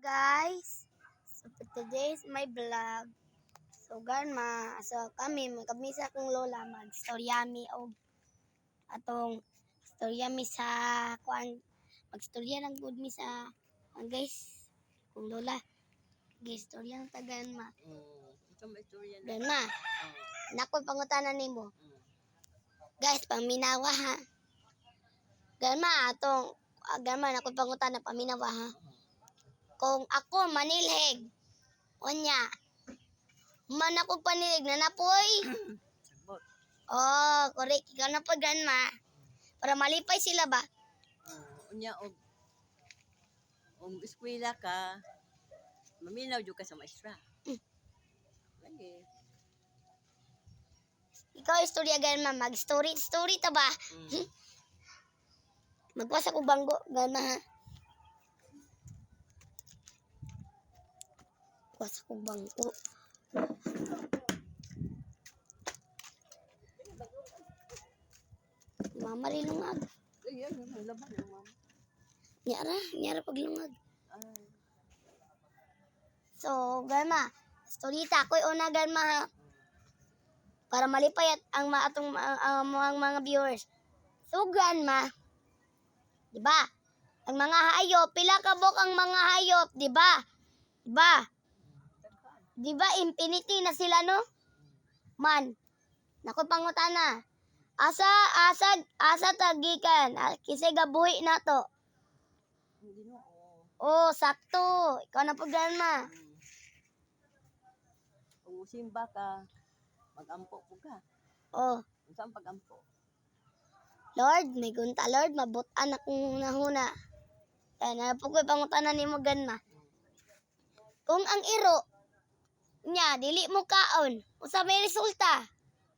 Guys, so for today's my vlog. So kami sa akong lola magstoryami og atong storyami sa kuan magstorya lang gud mi sa guys. Kung lola, gistorya ang tagan ma. Ito may istorya na. Gan ma, nako pangutanan nimo. Guys, paminawa ha. Gan ma nako pangutanan paminawa ha. Kung ako manilhig, unya, man ako panilig na napoy. Sagbot. Oh, correct. Ikaw na po, grandma. Para malipay sila ba? Unya og eskwela ka, maminaw jud ka sa maestra. Lagi. Ikaw, istorya, grandma. Mag-story ta ba? Magwas ako banggo, grandma ha. Magwas ako banggo. Mama rin lungag. Ayan, laban ng mama. Nyara paglungag. Ay. So, grandma, storita ko una, grandma ha. Para malipay at ang mga viewers. So, grandma, di ba? Ang mga hayop, pila ka bok ang mga hayop, di ba? Di ba? Di ba infinity na sila no? Man. Nako pangutana. Asa tagikan. Kisay gabuhi na to. Ginoo. Oh, sakto. Ikaw na po, grandma. Kung simba ka, mag-ampo po ka. Oh, Unsa ang pag-ampo? Lord, may gunta, Lord. Mabutan akong nahuna. Kaya na po ko pangutanan ni mo, grandma. Kung ang iro, nya, dili mo kaon. Usa may resulta.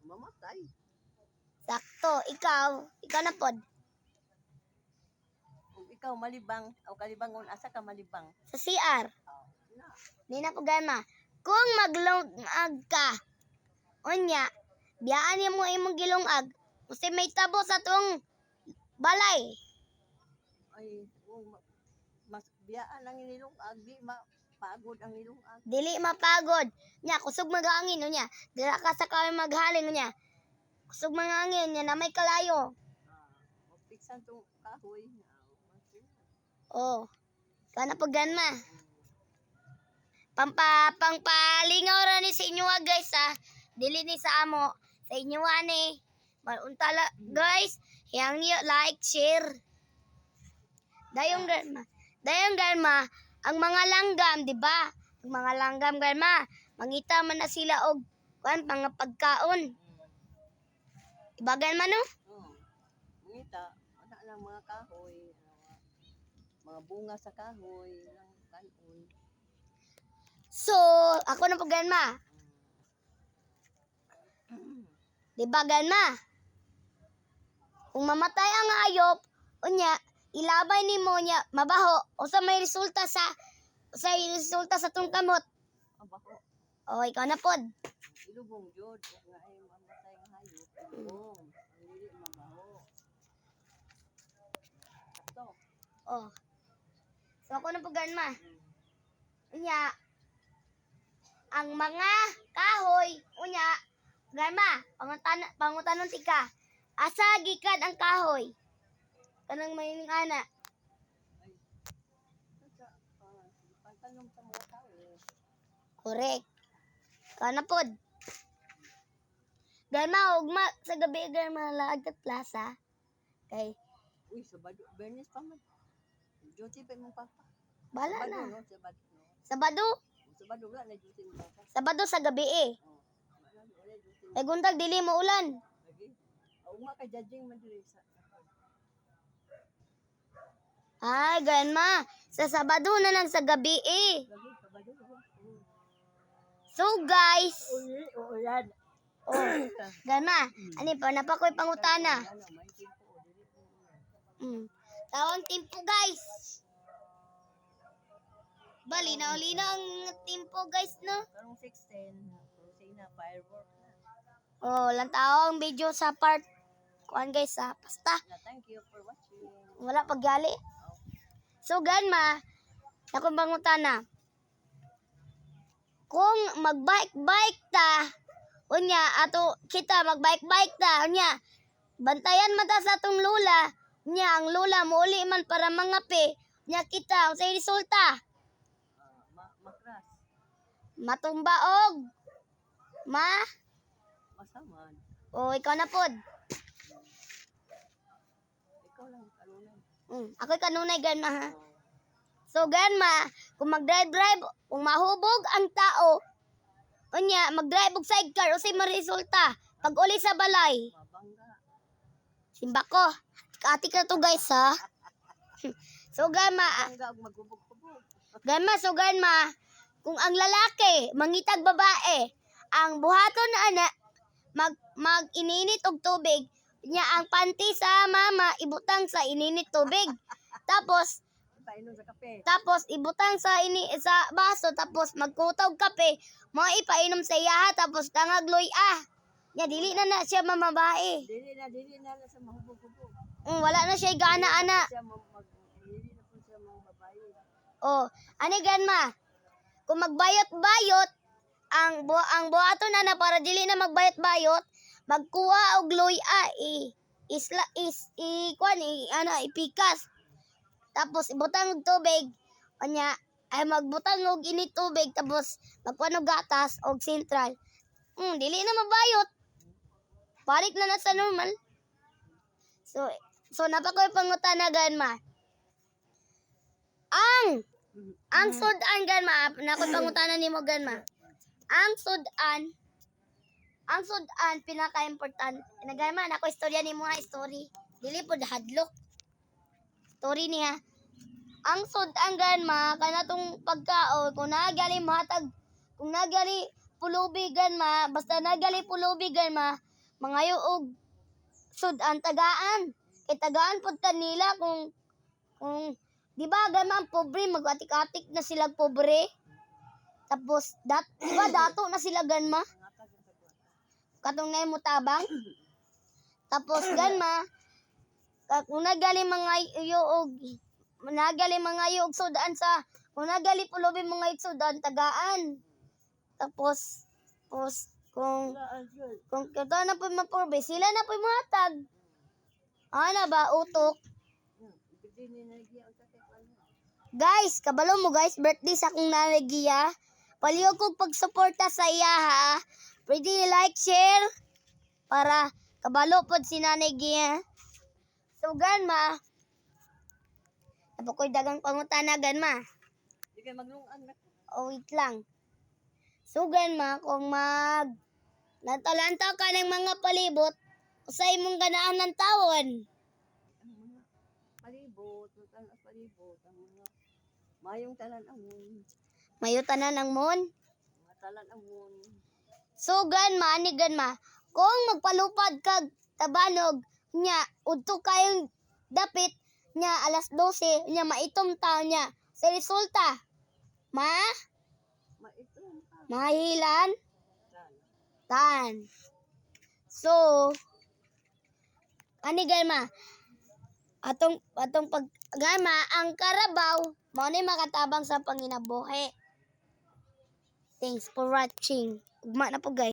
Mamatay. Sakto. Ikaw na pod. Kung ikaw malibang, o kalibangon, asa ka malibang? Sa CR. Oh, na. Di na po, grandma. Kung maglungag ka, unya, biyaan niya mo imong gilungag, kasi may tabo sa tong balay. Ay, mas biyaan ang inilungag, di mapagod ang ilungag. Dili mapagod. Nya, kusog mag-angin, unya. Dira ka sa kami maghalin, unya. Kusog mag-angin, nya na may kalayo. Piksan tong kahoy. Oh, kana po, grandma. Pangpalingaw ra ni sa inyo guys ha. Dili ni sa amo. Sa inyo ani. Maruntala guys. Yang niyo like, share. Dayong grandma, ang mga langgam, di ba? Ang mga langgam, grandma, mangita man na sila og mga pagkaon. Diba, grandma, no? Ngita, wala lang mga kahoy, mga bunga sa kahoy, lang kanon. So, ako na po, grandma. Diba, grandma? Kung mamatay ang hayop, unya, ilabay ni mo niya, mabaho, o sa may resulta sa tong kamot. Abako, O, ikaw na pod. ilubong jud, nga ay mamatay ang hayop, ilubong, hindi mabaho. Sakto. O. So, ako na po, grandma. Unya, ang mga kahoy, unya, grandma, pangutanon tika, asa gikan ang kahoy? Kanang may ana. Pagtanong sa mga tao, Correct. Kana pod. Grandma, ugma sa gabi, grandma, laag kat plaza. Kay, uy, Sabado, Bernes pa man. Duty pa mong papa. bala Sabado, na. no? Sabado, no? Sabado? Sabado, wala na duty mong papa. Sabado sa gabi eh. Wala duty. Kay guntag dili mo ulan. Lagi. Uma ka judging man diri sa. Ay, grandma, sa Sabado na lang sa gabi eh. Lagi, Sabado. So guys, Oo, yan. grandma, ani pa napakoy pangutana. Ano, may timpo, dili po. Tawang timpo guys. Bali na ang timpo guys no. Karong 16, cruising na, firework na. Oh, lang tao ang video sa part kuan guys ha. Basta Thank you for watching. wala paggali. So grandma, Akong pangutana. Kung magbike-bike ta, unya ato kita magbike-bike ta, unya bantayan man ta sa atong lula, unya ang lula muuli man para mangapi, unya kita unsay resulta? Makras. Matumba og Masamad. o ikaw na pod. Ikaw lang kanunay. Ako'y kanunay ganma ha. So ganma, kung mag-drive, kung mahubog ang tao, unya mag-drive og sidecar usay resulta pag uli sa balay. Mabangga. Simba ko. Kaati ka to guys ha. So ganma, Mabangga og magubog-ubog. so ganma, kung ang lalaki mangitag babae, ang buhaton na ana mag-ininit og tubig, nya ang panty sa mama ibutang sa ininit tubig. Painom sa kape. Tapos ibutang sa baso tapos magkutog kape, mo ipainom sa iya tapos tangag loy-a. Nya dili na siya mamabae. Dili na sa mahubog-ubog. Wala na siya gana ana. Dili na po siya mga babae. Oh, ani ganma. Kung magbayot-bayot ang buhaton na para dili na magbayot-bayot, magkuha og loy-a ipikas. Tapos ibutang og tubig, anya ay magbutang og init tubig tapos magkuha og gatas og sentral. Dili na mabayot. Balik na sa normal. So napakoy pangutana ganma. Ang sudan ganma, nakoy pangutana nimo ganma. Ang sudan pinaka-important. Ganma nako istorya nimo nga story. Dili pod hadlok. Story niya. Ang sudan ganma kanatong pagkaon kung nagali matag, kung nagali pulubi ganma, basta nagali pulubi ganma, mangayo og sudan tagaan. Kay tagaan pod kanila kung di ba ganma pobre magatik-atik na sila pobre. Tapos diba dato na sila ganma. Katong na mo tabang. Tapos ganma kung nagali mga og sudan sa kung nagali pulubi mga sudan tagaan. Tapos kung kato na po maporbe, sila na po matag. Ana ba utok? Guys, kabalo mo guys, birthday sa akong nanagiya. Palihog kong pagsuporta sa iya ha. Pwede like, share para kabalo pod si Nanay Gia. So ganma, napakoy dagang pangutana ganma. Di kayo maglungan na. Wait lang. So ganma, kung natalantaw ka ng mga palibot, usay mong ganaan ng tawon. Ang mga palibot, ang mga mayong talan amon. Mayutanan ang mon. Mga talan amon. So ganma, ani ganma, kung magpalupad kag tabanog, nya udto kayong dapit nya alas 12 nya maitom ta nya sa resulta Maitom ka. mahilan tan. So ani ganma, atong pag ganma ang karabaw mao ni makatabang sa panginabuhi. Thanks for watching. Ugma na po guys.